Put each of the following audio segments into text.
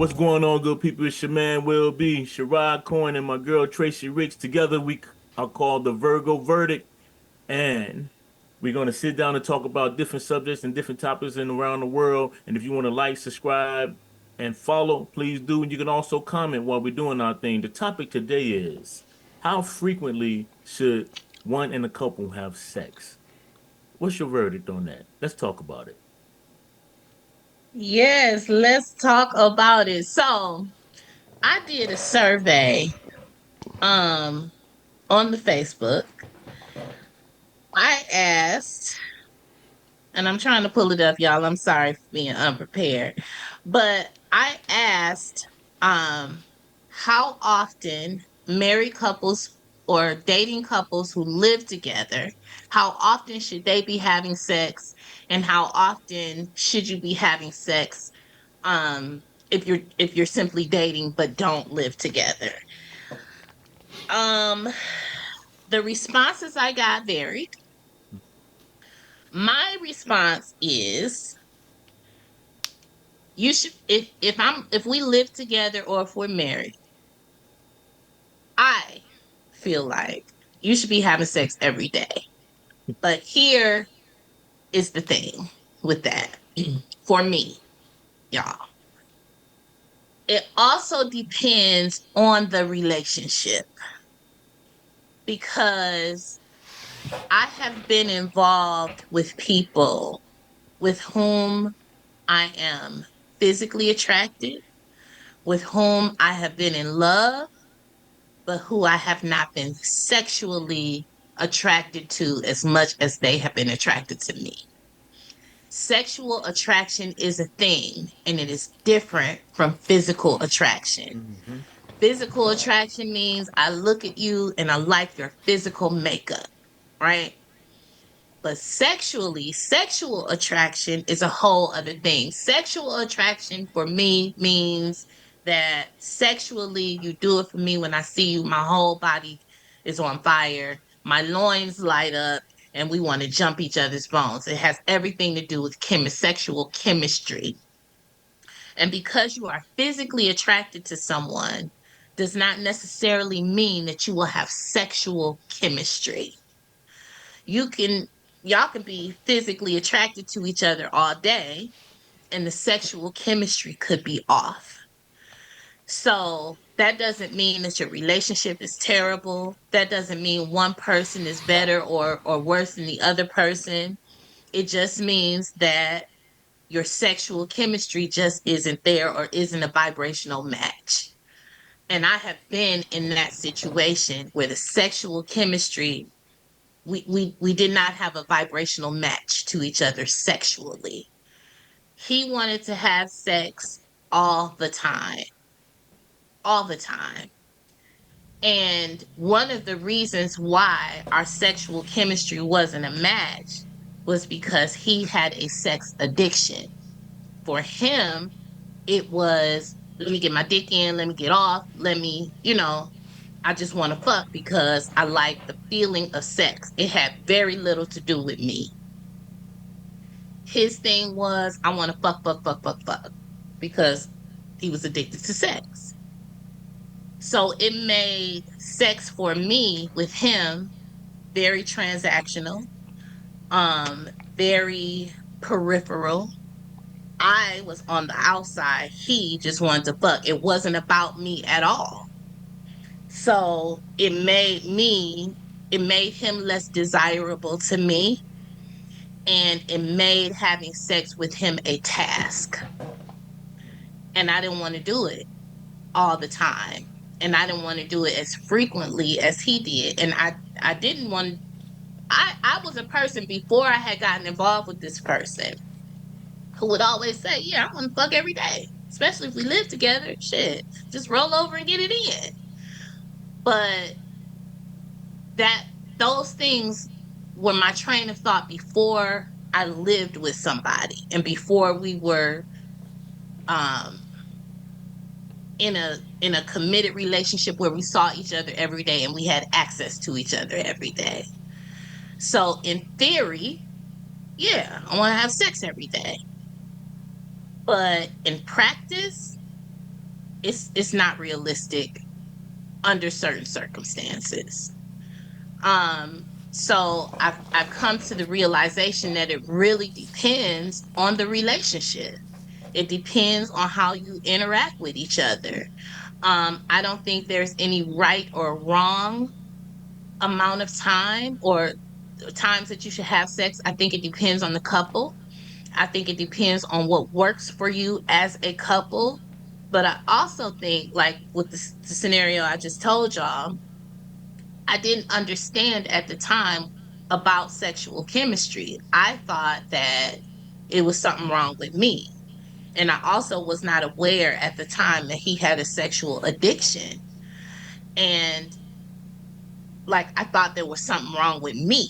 What's going on, good people? It's your man Will B, Sherrod Coin, and my girl Tracy Ricks. Together, we are called the Virgo Verdict, and we're gonna sit down and talk about different subjects and different topics in around the world. And if you want to like, subscribe, and follow, please do. And you can also comment while we're doing our thing. The topic today is how frequently should one in a couple have sex? What's your verdict on that? Let's talk about it. Yes, let's talk about it. So, I did a survey um on the Facebook. I asked, and I'm trying to pull it up, y'all. I'm sorry for being unprepared. But I asked um how often married couples or dating couples who live together, how often should they be having sex and how often should you be having sex um if you're simply dating but don't live together. um the responses I got varied. My response is you should, if we live together or if we're married, I feel like you should be having sex every day. But here is the thing with that. For me, y'all, it also depends on the relationship, because I have been involved with people with whom I am physically attracted, with whom I have been in love, but who I have not been sexually attracted to as much as they have been attracted to me. Sexual attraction is a thing, and it is different from physical attraction. Hmm. Physical attraction means I look at you and I like your physical makeup, right? But sexual attraction is a whole other thing. Sexual attraction for me means that sexually you do it for me. When I see you, my whole body is on fire. My loins light up and we want to jump each other's bones. It has everything to do with sexual chemistry. And because you are physically attracted to someone does not necessarily mean that you will have sexual chemistry. You can Y'all can be physically attracted to each other all day and the sexual chemistry could be off. So that doesn't mean that your relationship is terrible. That doesn't mean one person is better or worse than the other person. It just means that your sexual chemistry just isn't there or isn't a vibrational match. And I have been in that situation where the sexual chemistry, we did not have a vibrational match to each other sexually. He wanted to have sex all the time, all the time. And one of the reasons why our sexual chemistry wasn't a match was because he had a sex addiction. For him, it was, let me get my dick in, let me get off, let me, I just want to fuck because I like the feeling of sex. It had very little to do with me. His thing was, I want to fuck, fuck, fuck, fuck, fuck, because he was addicted to sex. So it made sex for me with him very transactional, um, very peripheral. I was on the outside. He just wanted to fuck. It wasn't about me at all. So it made him less desirable to me, and it made having sex with him a task. And I didn't want to do it all the time. And I didn't want to do it as frequently as he did. And I didn't want I was a person before I had gotten involved with this person who would always say, yeah, I want to fuck every day. Especially if we live together. Shit. Just roll over and get it in. But that those things were my train of thought before I lived with somebody and before we were um in a committed relationship where we saw each other every day and we had access to each other every day. So in theory, yeah, I want to have sex every day. But in practice, it's not realistic under certain circumstances. So I've come to the realization that it really depends on the relationship. It depends on how you interact with each other. I don't think there's any right or wrong amount of time or times that you should have sex. I think it depends on the couple. I think it depends on what works for you as a couple. But I also think, like with the scenario I just told y'all, I didn't understand at the time about sexual chemistry. I thought that it was something wrong with me. And I also was not aware at the time that he had a sexual addiction. And like, I thought there was something wrong with me,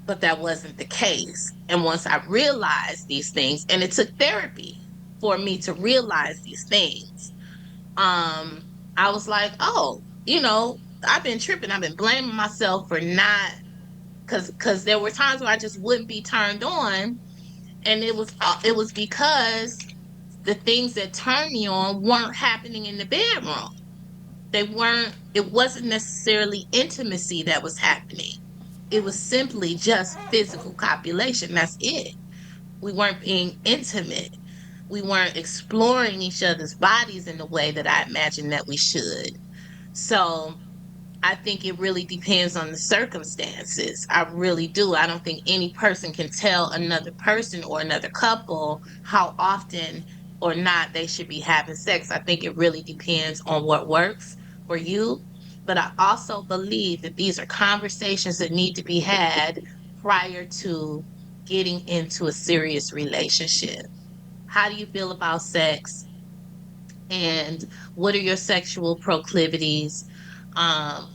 but that wasn't the case. And once I realized these things, and it took therapy for me to realize these things, um, I was like, oh, I've been tripping. I've been blaming myself for not, because there were times where I just wouldn't be turned on, and it was because the things that turned me on weren't happening in the bedroom. They weren't. It wasn't necessarily intimacy that was happening. It was simply just physical copulation. That's it. We weren't being intimate. We weren't exploring each other's bodies in the way that I imagined that we should. So I think it really depends on the circumstances. I really do. I don't think any person can tell another person or another couple how often or not they should be having sex. I think it really depends on what works for you. But I also believe that these are conversations that need to be had prior to getting into a serious relationship. How do you feel about sex? And what are your sexual proclivities?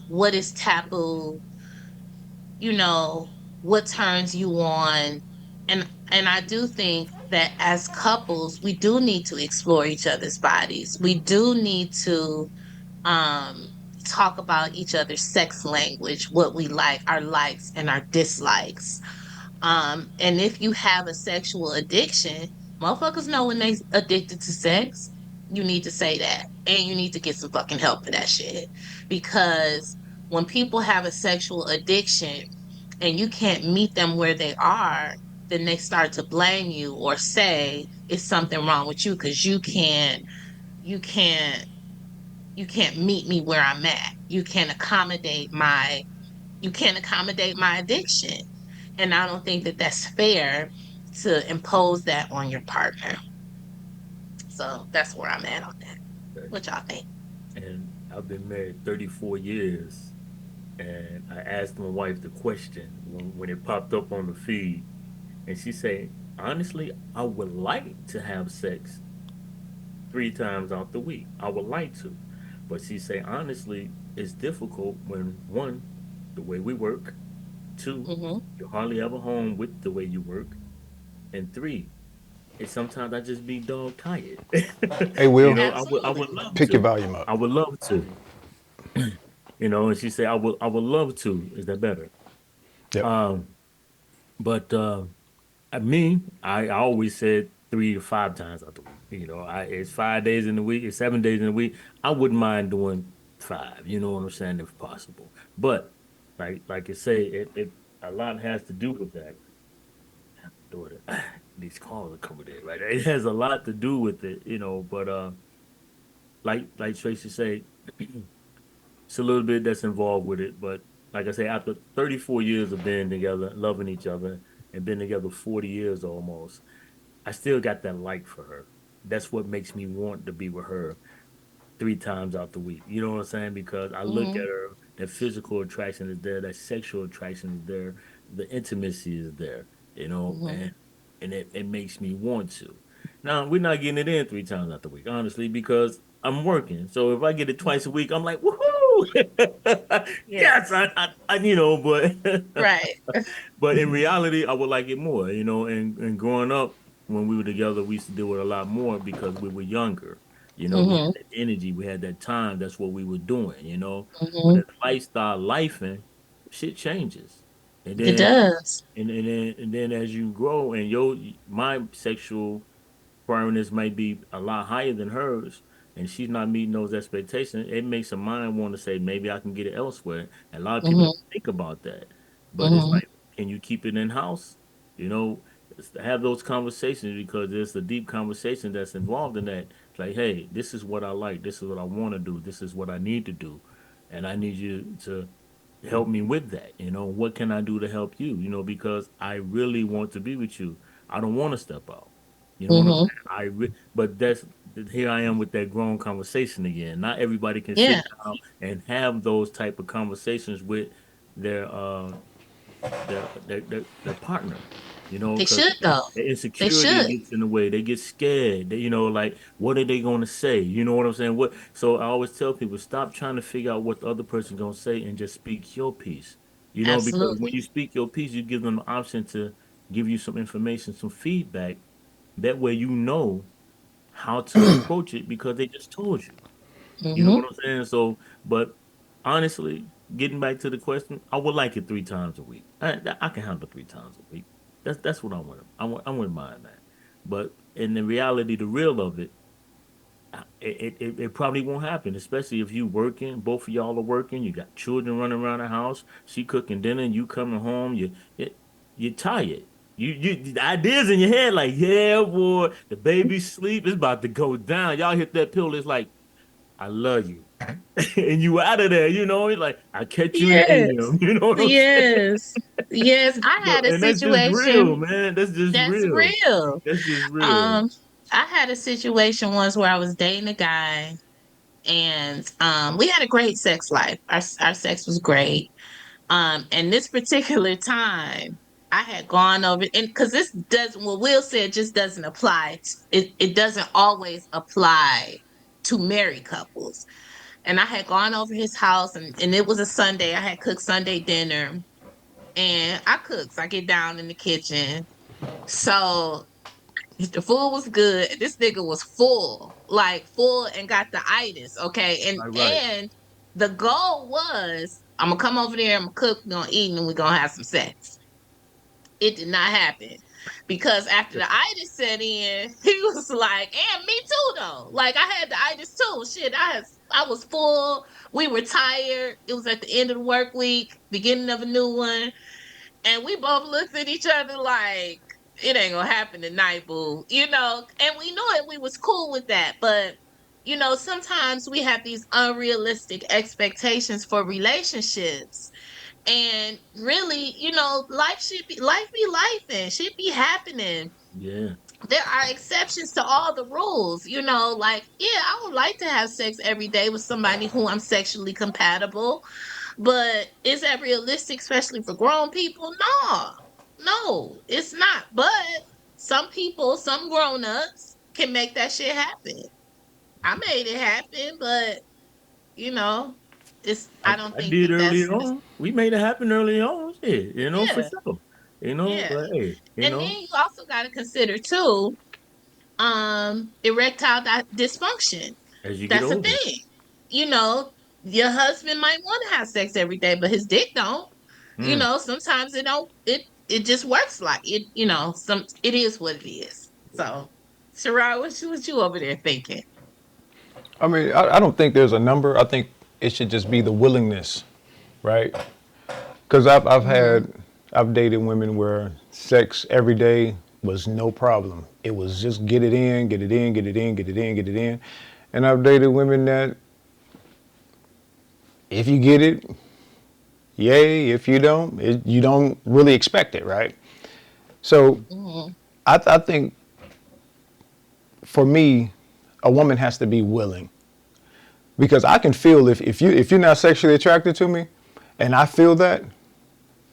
What is taboo? You know, what turns you on? And I do think that as couples, we do need to explore each other's bodies. We do need to um talk about each other's sex language, what we like, our likes and our dislikes. And if you have a sexual addiction, motherfuckers know when they addicted to sex. You need to say that. And you need to get some fucking help for that shit. Because when people have a sexual addiction and you can't meet them where they are, then they start to blame you or say it's something wrong with you because you can't you can't meet me where I'm at. You can't accommodate my addiction. And I don't think that that's fair to impose that on your partner. So that's where I'm at on that. Okay. What y'all think? And I've been married 34 years. And I asked my wife the question when it popped up on the feed. And she said, honestly, I would like to have sex 3 times out the week. I would like to. But she said, honestly, it's difficult when one, the way we work, two, Mm-hmm. you're hardly ever home with the way you work, and three, it's sometimes I just be dog tired. Hey, Will, I would Absolutely. love pick your to. volume up. I would love to. And she said, I would love to. Is that better? Yep. Um, but I always said 3 to 5 times out the week. It's 5 days in the week, it's 7 days in the week. I wouldn't mind doing five. You know what I'm saying, if possible. But like I say, it a lot has to do with that. Daughter, these calls are coming in, right? It has a lot to do with it. But like Tracy said, it's a little bit that's involved with it. But like I say, after 34 years of being together, loving each other, and been together 40 years almost, I still got that like for her. That's what makes me want to be with her 3 times out the week. You know what I'm saying? Because I look Mm-hmm. at her, that physical attraction is there, that sexual attraction is there, the intimacy is there, Mm-hmm. and it makes me want to. Now, we're not getting it in 3 times out the week, honestly, because I'm working. So if I get it twice a week, I'm like, woohoo! Yes, Yes. but Right. but in reality, I would like it more. And growing up, when we were together, we used to do it a lot more because we were younger. We had Mm-hmm. that energy, we had that time. That's what we were doing. But Mm-hmm. as lifestyle life and shit changes, and It then does. and then as you grow and my sexual awareness might be a lot higher than hers, and she's not meeting those expectations, it makes a mind want to say maybe I can get it elsewhere. And a lot of people Mhm. don't think about that, but it's Mhm. like, can you keep it in house? You know, it's to have those conversations because there's a deep conversation that's involved in that. It's like, hey, this is what I like. This is what I want to do. This is what I need to do, and I need you to help me with that. What can I do to help you? Because I really want to be with you. I don't want to step out. You know what I'm Mhm. saying? But that's here I am with that grown conversation again. Not everybody can Yeah, sit down and have those type of conversations with their their partner. they Because should though. the They insecurity should. gets in the way. They get scared. Like, what are they going to say? You know what I'm saying? What? So I always tell people, stop trying to figure out what the other person going to say and just speak your piece. Because when Absolutely. you speak your piece, you give them the option to give you some information, some feedback. That way, how to approach it because they just told you. You know Mhm. what I'm saying? So, but honestly, getting back to the question, I would like it 3 times a week. I can handle 3 times a week. That's what I want. I wouldn't mind that. But in the reality, the real of it, it probably won't happen. Especially if you working, both of y'all are working. You got children running around the house. She cooking dinner. You coming home. You're tired. The ideas in your head like, yeah, boy, the baby sleep is about to go down. Y'all hit that pill. It's like, I love you. And you out of there, it's like I catch you in the Yes. AM, you know what I'm saying? Yes. Yes. I had a And that's just real, situation man. That's just that's real. real. That's just real. Um, I had a situation once where I was dating a guy and we had a great sex life. Our sex was great. And this particular time I had gone over and because this doesn't what Will said just doesn't apply. It doesn't always apply to married couples. And I had gone over his house and it was a Sunday. I had cooked Sunday dinner and I cook. So I get down in the kitchen. So the food was good. This nigga was full, like full and got the itis. Okay. And Right, right. and the goal was I'm gonna come over there, I'm gonna cook, we're gonna eat, and we're gonna have some sex. It did not happen because after the itis set in, he was like, and me too though. Like I had the itis too. Shit, I was full. We were tired. It was at the end of the work week, beginning of a new one. And we both looked at each other like, it ain't gonna happen tonight, boo. And we knew it. We was cool with that. But, sometimes we have these unrealistic expectations for relationships. And really, life be life and shit be happening. Yeah. There are exceptions to all the rules, like, yeah, I would like to have sex every day with somebody who I'm sexually compatible, but is that realistic, especially for grown people? No, no, it's not. But some people, some grown-ups can make that shit happen. I made it happen, but you know, I don't I think did that early that's on. We made it happen early on. Shit, for yeah, sure. yeah. But hey, And then you also got to consider too, erectile dysfunction. as you get That's a older. thing. You know, your husband might want to have sex every day, but his dick don't. Mm. Sometimes it don't. It just works like it. It is what it is. So, Sarai, what you over there thinking? I mean, I don't think there's a number. I think it should just be the willingness, right? Because Hmm. I've dated women where sex every day was no problem. It was just get it in, get it in, get it in, get it in, get it in. And I've dated women that if you get it, yay. If you don't, you don't really expect it, right? So Hmm. I think for me, a woman has to be willing because I can feel if you're not sexually attracted to me, and I feel that,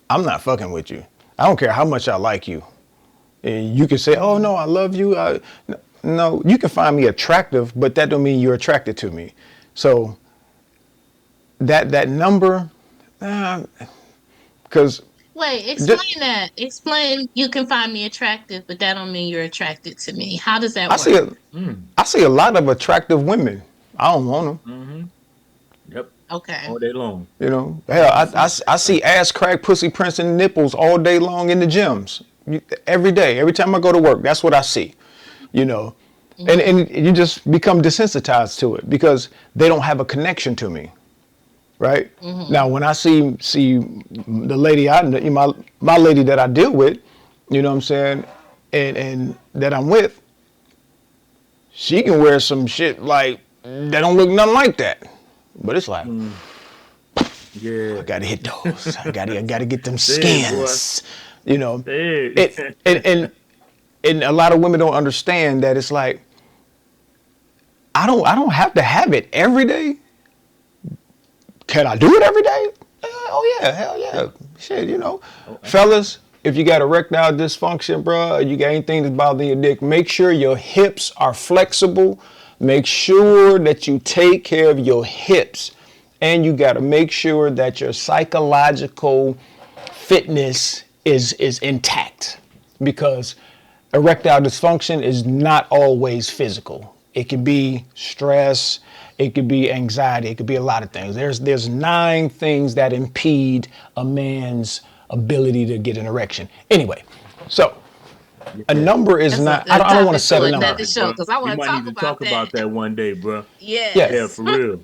I'm not fucking with you. I don't care how much I like you. And you can say, "Oh no, I love you." No, you can find me attractive, but that don't mean you're attracted to me. So that number, because Wait, just explain that. Explain. You can find me attractive, but that don't mean you're attracted to me. How does that I see work? a, Mm. I see a lot of attractive women. I don't want them. Mm-hmm. Yep. Okay. All day long. Hell, You see. I see ass crack, pussy prints, and nipples all day long in the gyms. Every day, every time I go to work, that's what I see. You know, And you just become desensitized to it because they don't have a connection to me, right? Mm-hmm. Now, when I see the lady my lady that I deal with, you know what I'm saying, and that I'm with, she can wear some shit like that don't look nothing like that, but it's like Mm, I yeah. gotta hit those. I gotta get them Say it, boy. skins, you know. Say It and it. and and a lot of women don't understand that it's like I don't have to have it every day. Can I do it every day? Oh yeah, hell yeah. Shit, you know. Oh, Fellas, if you got erectile dysfunction, bro, you got anything that's bothering your dick, make sure your hips are flexible. Make sure that you take care of your hips. And you got to make sure that your psychological fitness is intact because erectile dysfunction is not always physical. It could be stress, it could be anxiety, it could be a lot of things. There's 9 things that impede a man's ability to get an erection. Anyway, so a yeah. number is That's a, not. I a don't want to topic set for a Talk number. about another it, show bro. because I We want to might talk need to about talk that. about that one day, bro. Yeah, Yeah, Yes. for real.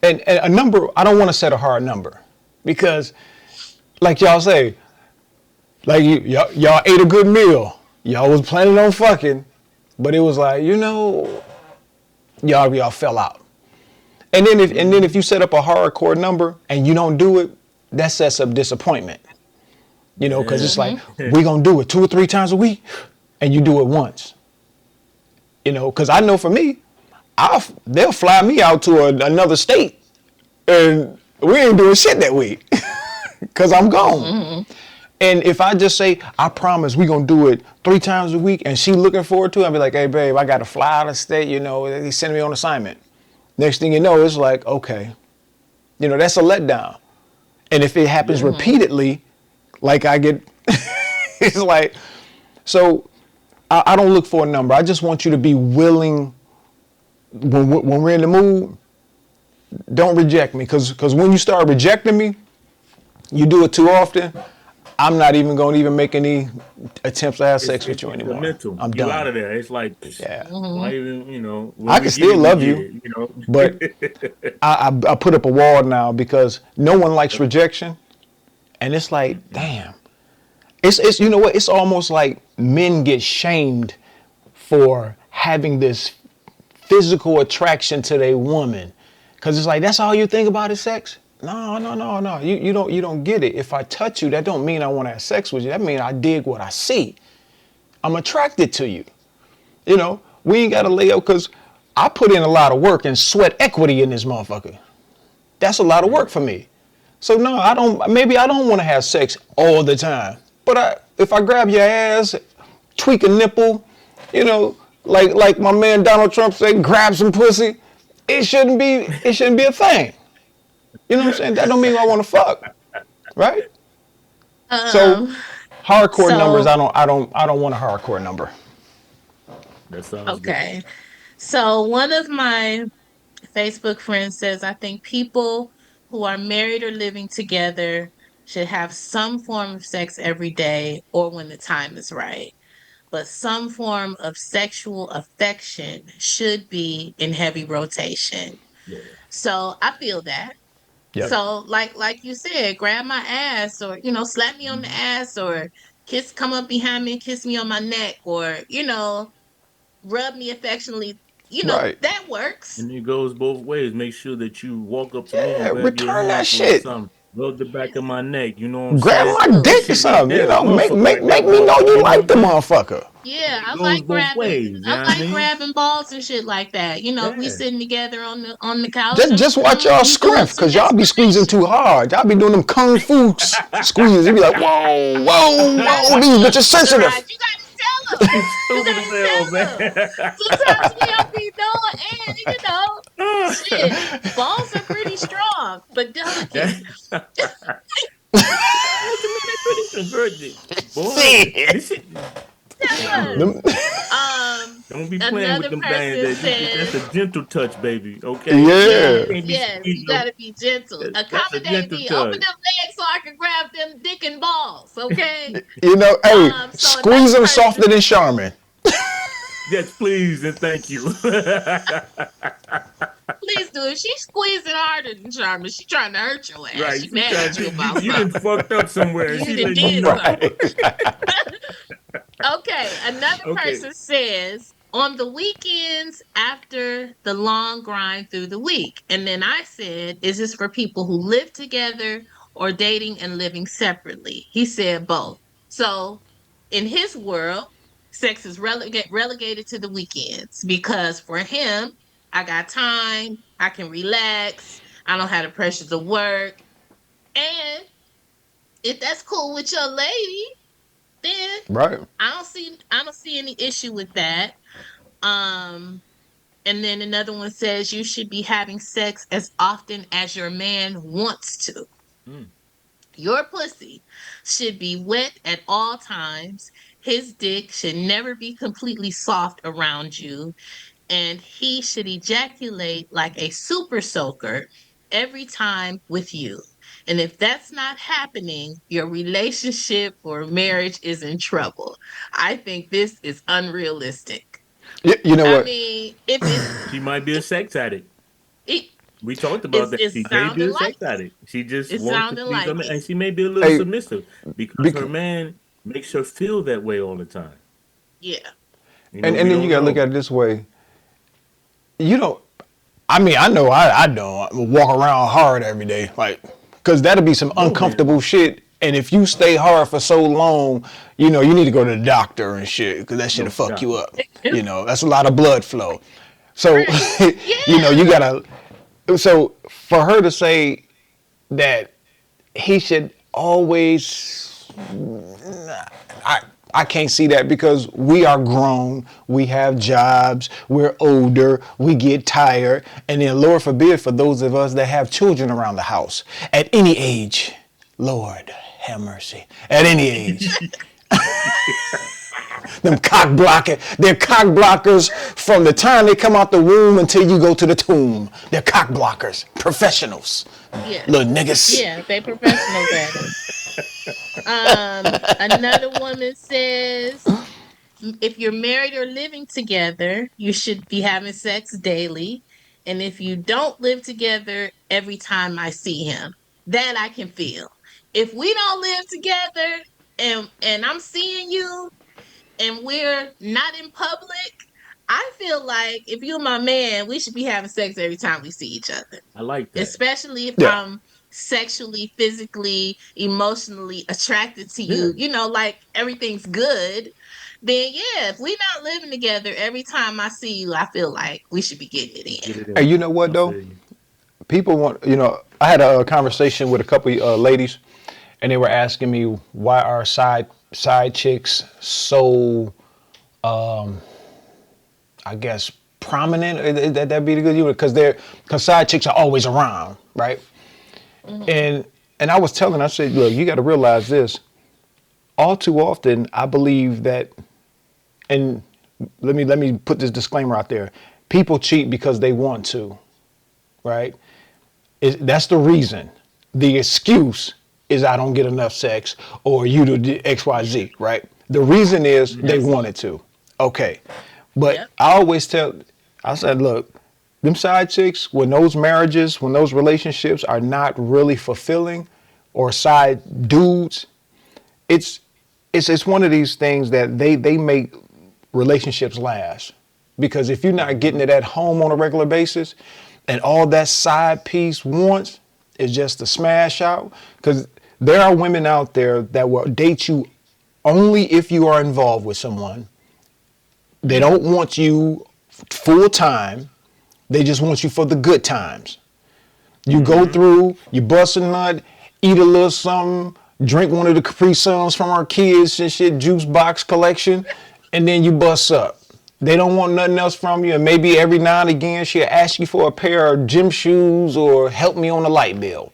and a number. I don't want to set a hard number because, like y'all say, like y'all ate a good meal. Y'all was planning on fucking, but it was like y'all fell out. And then if you set up a hardcore number and you don't do it, that sets up disappointment. Because Yeah. it's like Mm-hmm. we gonna do it 2 or 3 times a week, and you do it once. Because I know for me, they'll fly me out to another state, and we ain't doing shit that week, because I'm gone. Mm-hmm. And if I just say, I promise we gonna do it 3 times a week, and she looking forward to it, I'll be like, hey babe, I gotta fly out of state, they send me on assignment. Next thing you know, it's like, okay, that's a letdown. And if it happens Yeah. Mm-hmm. repeatedly, like I get, it's like, so I don't look for a number. I just want you to be willing when we're in the mood. Don't reject me, because when you start rejecting me, you do it too often. I'm not even going to even make any attempts to have It's sex with it's you it's the anymore. mental. I'm You out done. of there. It's like, Yeah, why Mm-hmm. even, when I we can get still it, we love get you, it. but I put up a wall now because no one likes rejection, and it's like, damn. It's you know what? It's almost like men get shamed for having this physical attraction to their woman, because it's like that's all you think about is sex. No, no, no, no. You don't get it. If I touch you, that don't mean I want to have sex with you. That means I dig what I see. I'm attracted to you. We ain't got to lay up because I put in a lot of work and sweat equity in this motherfucker. That's a lot of Yeah. work for me. So no, I don't. Maybe I don't want to have sex all the time. But if I grab your ass, tweak a nipple, you know, like my man Donald Trump said, grab some pussy. It shouldn't be a thing. You know what I'm saying? That don't mean I want to fuck, right? So Um. hardcore numbers, So I don't want a hardcore number. That sounds good. okay. So one of my Facebook friend says, I think people who are married or living together should have some form of sex every day or when the time is right. But some form of sexual affection should be in heavy rotation. Yeah. So I feel that. Yep. Yeah. So like you said, grab my ass or slap me on the Mhm. ass or come up behind me and kiss me on my neck or rub me affectionately. Right. That works. And it goes both ways. Make sure that you walk up to me and Yeah. grab your Return that handful or shit. something. Rub the back of my neck. You know what I'm Grab saying? my That Absolutely. dick or shit right something. there is a Make motherfucker make right there, make me boy. know you You know what like I'm the saying? motherfucker. Yeah, It goes both ways. You know what I I like mean? grabbing balls and shit like that. We Yeah. sitting together on the couch Just and just watch y'all we doing scrimp, some cause y'all be squeezing exploration. too hard. Y'all be doing them kung fu squeezes. You be like, whoa, whoa, whoa, these bitches Right. sensitive. You gotta tell them. It's You stupid as gotta hell, man. tell them. Sometimes we don't be knowing, and shit, balls are pretty strong but delicate. That, what you mean they pretty converted? Boy, Shit. this shit. Tell us. Them- Um, Don't be playing with Another them things. person That's says, a gentle touch, baby. Okay, you yeah, yes, can't be yes, you squeezing them. gotta be gentle. That's a Accommodate gentle me. Open touch. them legs so I can grab them dick and balls. Okay. hey, So another squeeze them person softer than says, Charmin. Yes, please and thank you. Please do. If she's squeezing harder than Charmin, she trying to hurt your ass. Right. She She mad trying at you to you about you done something. fucked up somewhere and You she done letting you did know. something. Right. Okay, another Okay. person says on the weekends after the long grind through the week. And then I said, is this for people who live together or dating and living separately? He said both. So in his world, sex is relegated to the weekends because for him, I got time, I can relax, I don't have the pressures of work. And if that's cool with your lady, then Right. I don't see any issue with that. Um and then another one says you should be having sex as often as your man wants to. Mm. Your pussy should be wet at all times. His dick should never be completely soft around you, and he should ejaculate like a super soaker every time with you. And if that's not happening, your relationship or marriage is in trouble. I think this is unrealistic. You know I what? mean, if it's She might be a sex addict. it, We talked about that. it's She may be sounding a like sex addict. She just it's wants to sounding please like her man, it. and she may be a little Hey, submissive because her because, man makes her feel that way all the time. Yeah. and We then you don't gotta look know. at it this way. You don't. I mean, I know I don't walk around hard every day, like, cause that'll be some No, man. uncomfortable shit. And if you stay hard for so long, you need to go to the doctor and shit, cause that shit'll No fuck doubt. you up. That's a lot of blood flow. So, Right. you Yeah. gotta. So for her to say that he should always, I I can't see that because we are grown, we have jobs, we're older, we get tired, and then Lord forbid for those of us that have children around the house at any age, Lord have mercy, at any age. They're cock blockers from the time they come out the womb until you go to the tomb. They're cock blockers, professionals, Yeah. little niggas. Yeah. They professionals at it. Another woman says if you're married or living together, you should be having sex daily. And if you don't live together, every time I see him, that I can feel. If we don't live together and I'm seeing you and we're not in public, I feel like if you're my man, we should be having sex every time we see each other, I like that. especially if Yeah. I'm sexually, physically, emotionally attracted to Yeah, you, like everything's good, then yeah, if we're not living together, every time I see you, I feel like we should be getting it in. get it And in. you know what I though? feel you. People want, I had a conversation with a couple ladies, and they were asking me why are side chicks so, I guess, prominent. That'd be the good unit because side chicks are always around, right? Mhm. And I was telling, I said, look, you got to realize this. All too often, I believe that, and let me put this disclaimer out there. People cheat because they want to, right? That's the reason. The excuse is I don't get enough sex or you do X, Y, Yeah. Z, right? The reason is they Hmm. That's wanted to. Okay. But yep. I always I said, look, them side chicks, when those marriages, when those relationships are not really fulfilling or side dudes, it's it's one of these things that they make relationships last. Because if you're not getting Hmm. it at home on a regular basis, and all that side piece wants is just to smash out, because there are women out there that will date you only if you are involved with someone. They don't Hmm. want you full time. They just want you for the good times. You go Hmm. through, you bust a nut, eat a little something, drink one of the Capri Suns from our kids and shit, juice box collection, and then you bust up. They don't want nothing else from you, and maybe every now and again she'll ask you for a pair of gym shoes or help me on the light bill.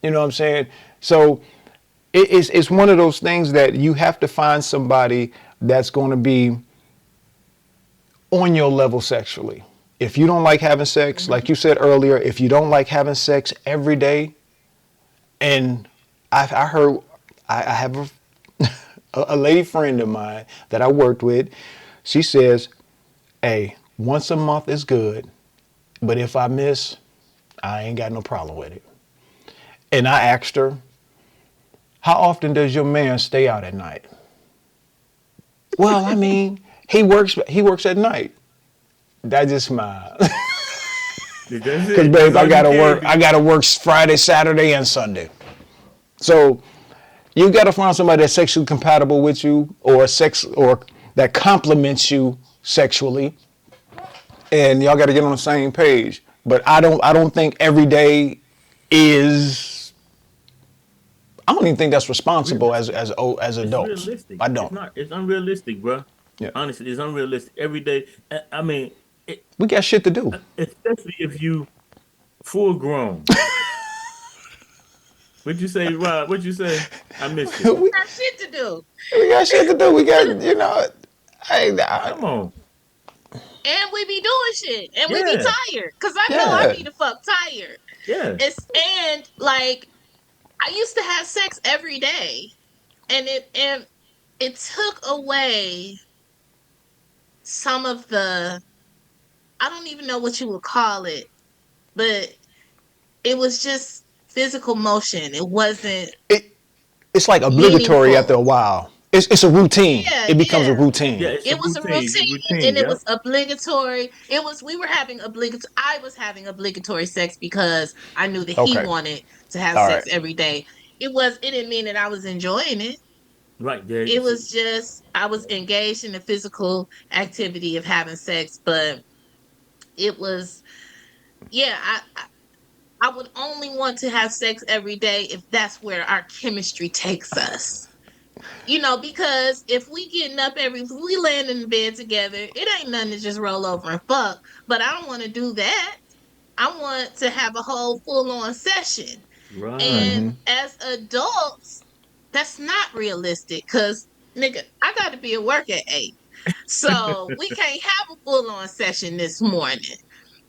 You know what I'm saying? So it's one of those things that you have to find somebody that's going to be on your level sexually. If you don't like having sex, Hmm. like you said earlier, if you don't like having sex every day, and I heard, I have a lady friend of mine that I worked with. She says Hey, once a month is good, but if I miss, I ain't got no problem with it. And I asked her, how often does your man stay out at night? Well, I mean, he works at night. I just smile. That's Cause it. babe, That's all you can I do. gotta work Friday, Saturday, and Sunday. So you gotta find somebody that's sexually compatible with you, or that complements you sexually, and y'all gotta get on the same page. But I don't think every day is. I don't even think that's responsible Real- as It's adults. realistic. I It's don't. not. It's unrealistic, bro. Yeah, Honestly, it's unrealistic. Every day. I mean, we got shit to do. especially if you full grown. What'd you say, Rob? What'd you say? I missed it. we, Got shit to do. we got shit to do. We got Come on. And we be doing shit. And we be Yeah. tired. Cause I know I yeah. be the fuck tired. Yeah. And like I used to have sex every day. And it took away some of the, I don't even know what you would call it, but it was just physical motion. It wasn't It, it's like obligatory after a meaningful. while. It's a routine. Yeah, It becomes a yeah. Yeah. routine. It's a It was a routine. It's a routine and routine. it was Yep. obligatory. We were having obligatory, I was having obligatory sex because I knew that he Okay. wanted to have All right. sex every day. It didn't mean that I was enjoying it. Right there. It was just, I was engaged in the physical activity of having sex, but it was, yeah, I would only want to have sex every day if that's where our chemistry takes us. Because if if we laying in the bed together, it ain't nothing to just roll over and fuck. But I don't want to do that. I want to have a whole full on session. Right. And as adults, that's not realistic because, nigga, I got to be at work at 8. So we can't have a full on session this morning.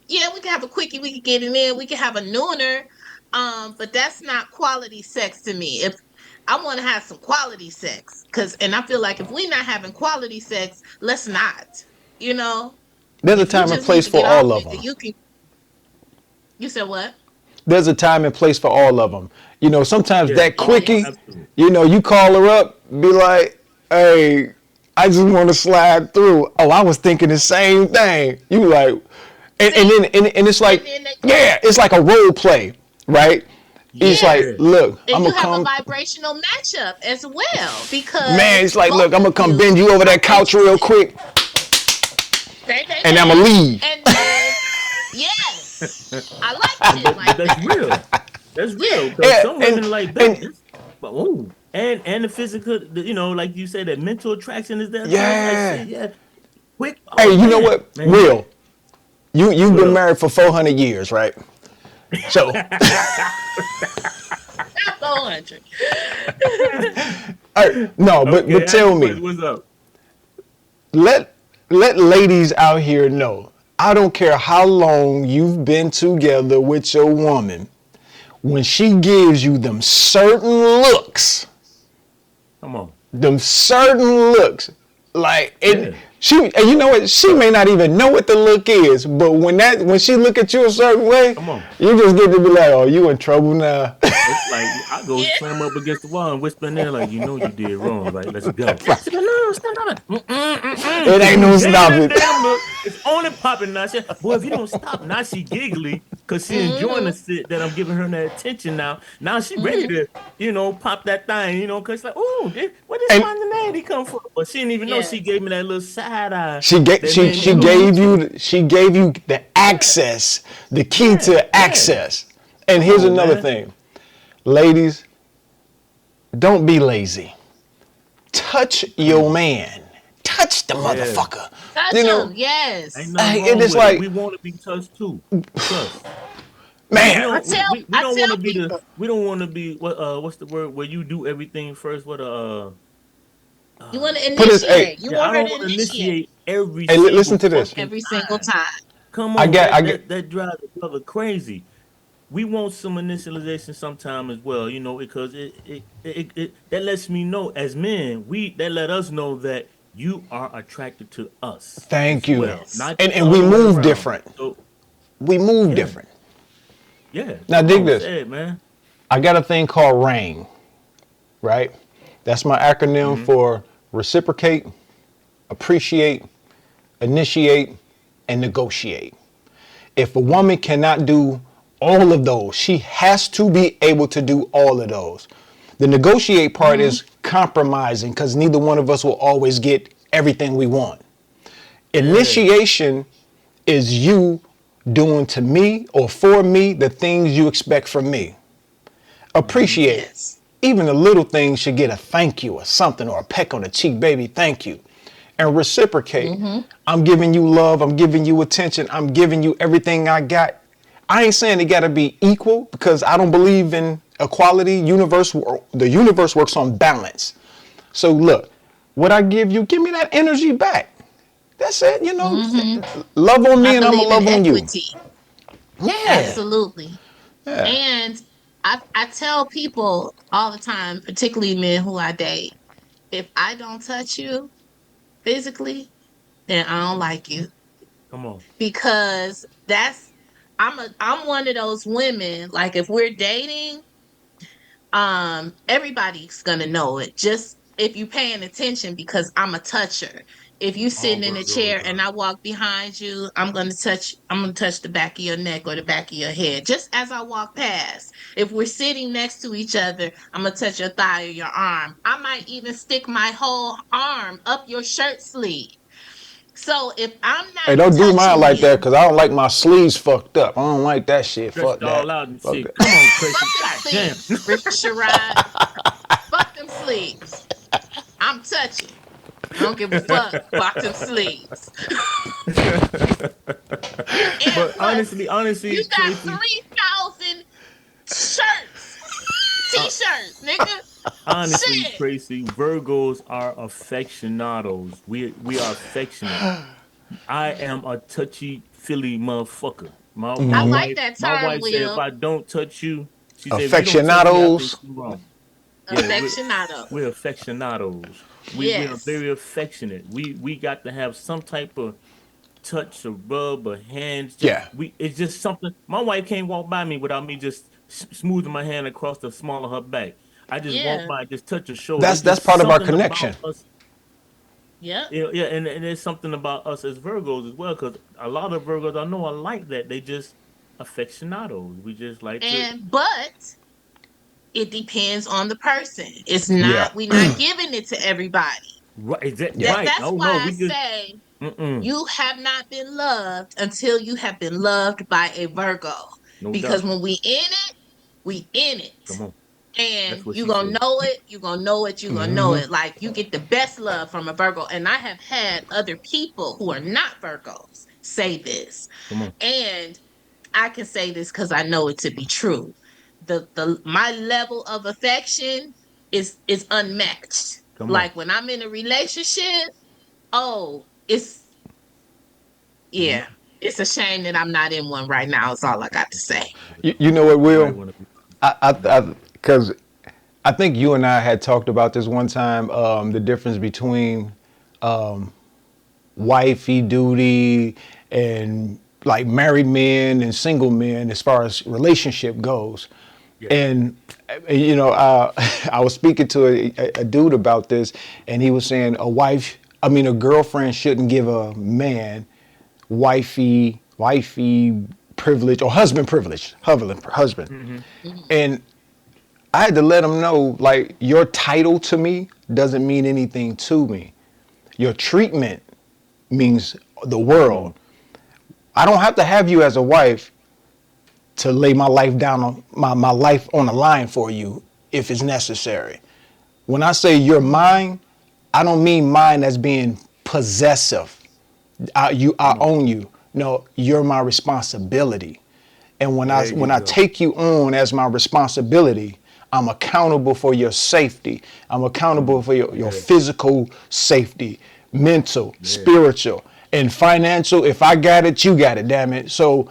Yeah, we can have a quickie, we can get it in, we can have a nooner. But that's not quality sex to me. If I want to have some quality sex, and I feel like if we're not having quality sex, let's not. You know, There's a if you time and just need place to for get off, all of nigga, them. you can. You said what? There's a time and place for all of them. Sometimes Yeah. that Oh yeah, quickie, Absolutely. you call her up, be like, hey, I just want to slide through. Oh, I was thinking the same thing. You like, and see, then and it's and like, then they come. yeah, it's like a role play, right? It's Yeah, like, Yeah. look, and I'm you gonna have a come, vibrational matchup as well man. because It's like, look, both I'm of gonna come you bend you over are that couch real interested. quick, Bang, bang, and I'ma bang. leave. And then, yes, I like shit But like that's that. real. That's real because Yeah, some and women like that. and But ooh, and the physical, like you said, that mental attraction is there too. It's like yeah. shit, yeah, quick. Hey, Oh you know man, what? man, you Real. You've what been up? married for 400 years, right? So, Not 400. no, but Okay, ask tell the question. me, What's up? let let ladies out here know. I don't care how long you've been together with your woman. When she gives you Come on. them certain looks, like it. Yeah. And you know what? She may not even know what the look is, but when she look at you a certain way, Come on. you just get to be like, oh, you in trouble now. It's like I go Yeah. slam up against the wall and whisper in there like, you did wrong. Like, let's go. She go, no, stop it. It Because ain't you no gave me that stopping. damn look. It's only popping now. She, boy, if you don't stop, now she giggly because she enjoying Hmm. the sit that I'm giving her that attention now. Now she ready Hmm. to, pop that thing, because like, oh, where this And spontaneity come from? But she didn't even know she Yes. gave me that little side eye She gave that made me she go, gave okay. you the Yeah, access, the key yeah, to yeah. access. And Come here's on, another man. thing, ladies, don't be lazy. Touch your Mm, man. Touch the yeah. motherfucker. Touch You them. know, Ain't Yes. nothing it wrong is with it. like, We want to be touched too. Trust. We man, don't we I don't want tell to be people, we don't want to be what's the word where you do everything first. What you want uh to put this. Hey, initiate. You yeah, I want her don't to want to initiate initiate every hey, single listen to this. fucking every single time. time. Come I on, get, I get. that drives the brother crazy. We want some initialization sometime as well, because it that lets me know as men, that let us know that you are attracted to us Thank as you. well, Yes. not just the And we other way move around. different. So We move yeah, different. yeah. Now Come dig on, this. say it, man. I got a thing called RAIN, right? That's my acronym Hmm. for reciprocate, appreciate, initiate, and negotiate. If a woman cannot do all of those, she has to be able to do all of those. The negotiate part Mm-hmm. is compromising because neither one of us will always get everything we want. Yeah. Initiation is you doing to me or for me the things you expect from me. Hmm. Appreciate. Yes. Even the little things should get a thank you or something or a peck on the cheek, baby, thank you. And reciprocate. Mm-hmm. I'm giving you love, I'm giving you attention, I'm giving you everything I got. I ain't saying it got to be equal because I don't believe in equality. The universe works on balance. So look, what I give you, give me that energy back. That's it, you know. Mm-hmm. Love on I me and I'm believe gonna in love on you. equity. Yeah. Absolutely. Yeah. And I tell people all the time, particularly men who I date, if I don't touch you physically, then I don't like you. Come on. Because I'm one of those women, like if we're dating, everybody's gonna know it. Just if you paying attention because I'm a toucher. If you All sitting in a Virgos chair and are. I walk behind you, I'm gonna touch the back of your neck or the back of your head. Just as I walk past. If we're sitting next to each other, I'm gonna touch your thigh or your arm. I might even stick my whole arm up your shirt sleeve. So if I'm Hey, not don't do mine touching like that you, because I don't like my sleeves fucked up. I don't like that shit. Fuck Stretched that. all out and Fuck shit. that. Come on, fuck Tracy. them God damn. sleeves, Sherrod. Fuck them sleeves. I'm touching. I don't give a fuck about them sleeves. And But plus, honestly, you got Tracy, 3,000 shirts, uh, t-shirts, nigga. honestly, Shit. Tracy, Virgos are affectionados. We are affectionate. I am a touchy Philly motherfucker. I like that My term, wife said if Will. I don't touch you, she said if you don't touch me, I think Aficionados. you're wrong. Yeah, Aficionado. we're affectionados. We are Yes. very affectionate. We got to have some type of touch or rub or hands. Just Yeah. we it's just something. My wife can't walk by me without me just smoothing my hand across the small of her back. I just walk Yeah. by, just touch her shoulder. That's It's that's just part of our something about connection. us. Yep. Yeah, yeah, and there's something about us as Virgos as well, because a lot of Virgos I know are like that. They just affectionados. We just like to But it depends on the person. It's Yeah. not, we're not giving it to everybody. right, Yeah. right. That's Oh no, why I we just say mm-mm, you have not been loved until you have been loved by a Virgo. no Because doubt. when we in it. Come on, And that's what you she gonna said. know it, you gonna know it, you gonna know it. Like you get the best love from a Virgo. And I have had other people who are not Virgos say this. Come on, And I can say this because I know it to be true. The my level of affection is unmatched. come on. Like when I'm in a relationship, oh, it's Hmm. yeah. It's a shame that I'm not in one right now, is all I got to say. You know what, You might Will? want to be. Because I think you and I had talked about this one time. The difference between wifey duty and like married men and single men as far as relationship goes. Yeah. And you know, I was speaking to a dude about this, and he was saying a girlfriend shouldn't give a man wifey privilege or husband. Hmm. Mhm. And I had to let him know, like, your title to me doesn't mean anything to me. Your treatment means the Come world. on. I don't have to have you as a wife to lay my life down on my life on the line for you if it's necessary. When I say you're Mhm. mine, I don't mean mine as being possessive. I Come on. own you. No, you're my responsibility. And when I There you when I go. take you on as my responsibility, I'm accountable for your safety. I'm Come accountable on. for your Yeah. physical safety, mental, Yeah. spiritual, and financial. If I got it, you got it, damn it. So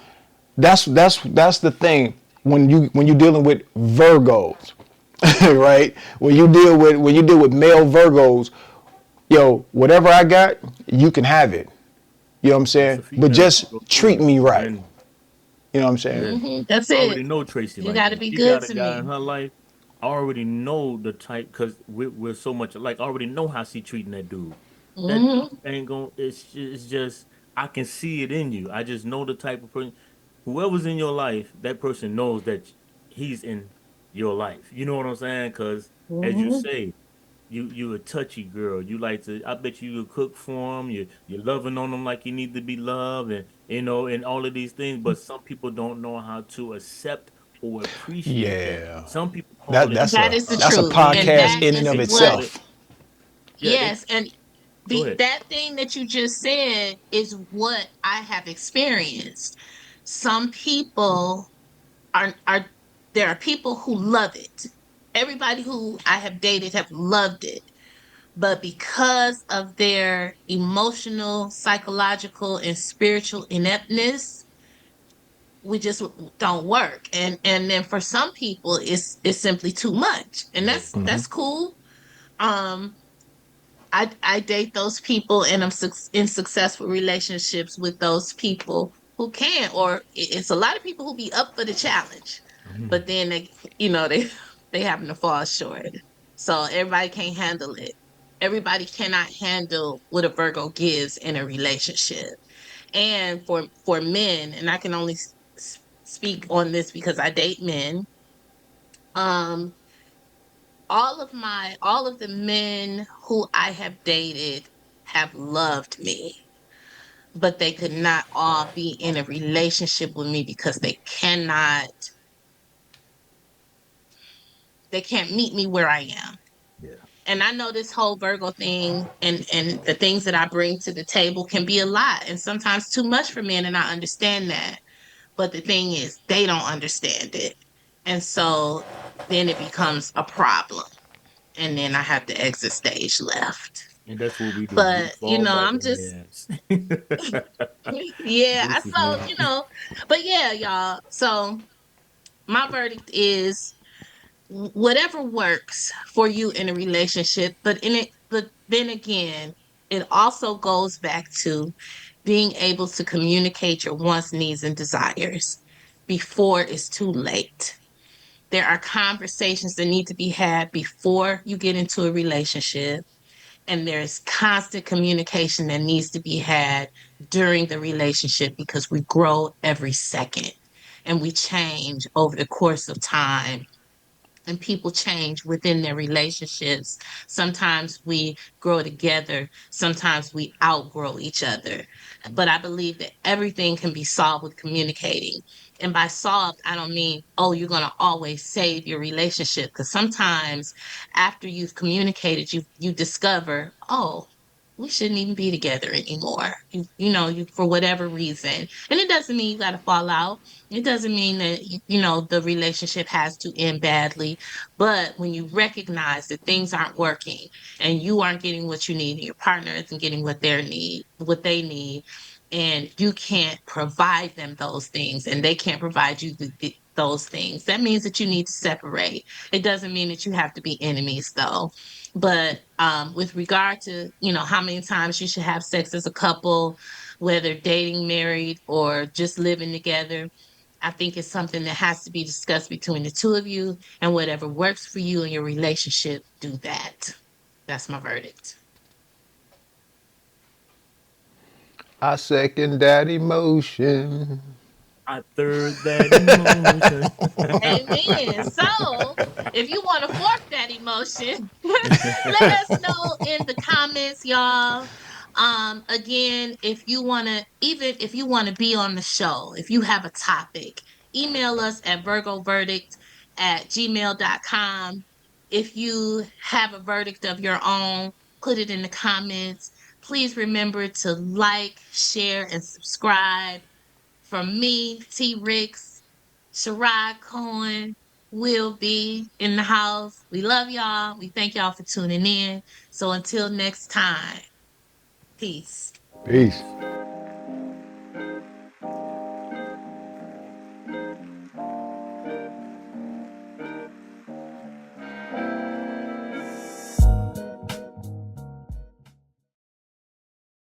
that's the thing when you're dealing with Virgos, right? When you deal with male Virgos, yo, whatever I got, you can have it. You know what I'm That's saying? a But female just Virgo treat too. me right. And You know what I'm saying? yeah, That's I it. already know Tracy You like got to that. be She good got a to guy in me. her life. I already know the type because we're so much alike. I already know how she treating that dude. That dude Hmm. ain't going. It's just I can see it in you. I just know the type of person. Whoever's in your life, that person knows that he's in your life. You know what I'm saying? Because as you Hmm. say, you a touchy girl. You like to. I bet you cook for him. You're loving on him like you need to be loved, and and all of these things. But some people don't know how to accept or appreciate that. Yeah. Some people call That it that's That a is the that's a truth. And podcast that in and is of they what, call it itself. yeah. They yes. And go ahead. that thing that you just said is what I have experienced. Some people are there are people who love it. Everybody who I have dated have loved it. But because of their emotional, psychological, and spiritual ineptness, we just don't work. And then for some people it's simply too much. And Yeah. that's cool. Um I date those people and I'm in successful relationships with those people who can. Or it's a lot of people who be up for the challenge, but then they happen to fall short. So everybody can't handle it. Everybody cannot handle what a Virgo gives in a relationship. And for men, and I can only speak on this because I date men. Um, all of the men who I have dated have loved me, but they could not all be in a relationship with me because they can't meet me where I am. Yeah. And I know this whole Virgo thing and the things that I bring to the table can be a lot and sometimes too much for men, and I understand that. But the thing is, they don't understand it. And so then it becomes a problem. And then I have the exit stage left. And that's what we do. We But, fall back I'm on just, their ass. yeah, so, Basically. but yeah, y'all. So my verdict is whatever works for you in a relationship, but then again, it also goes back to being able to communicate your wants, needs, and desires before it's too late. There are conversations that need to be had before you get into a relationship, and there's constant communication that needs to be had during the relationship because we grow every second and we change over the course of time, and people change within their relationships. Sometimes we grow together, sometimes we outgrow each other. But I believe that everything can be solved with communicating. And by solved, I don't mean, oh, you're going to always save your relationship. Because sometimes after you've communicated, you discover, oh, we shouldn't even be together anymore. You for whatever reason. And it doesn't mean you got to fall out. It doesn't mean that the relationship has to end badly, but when you recognize that things aren't working and you aren't getting what you need and your partner isn't getting what they need, and you can't provide them those things and they can't provide you those things, that means that you need to separate. It doesn't mean that you have to be enemies though. But with regard to, how many times you should have sex as a couple, whether dating, married, or just living together, I think it's something that has to be discussed between the two of you, and whatever works for you in your relationship, do that. That's my verdict. I second that emotion. I third that emotion. Amen. So, if you want to fork that emotion, let us know in the comments, y'all. Again, if you want to, even if you want to be on the show, if you have a topic, email us at virgoverdict@gmail.com. If you have a verdict of your own, put it in the comments. Please remember to like, share, and subscribe. From me, T Rix, Sherrod Cohen will be in the house. We love y'all. We thank y'all for tuning in. So until next time, peace. Peace.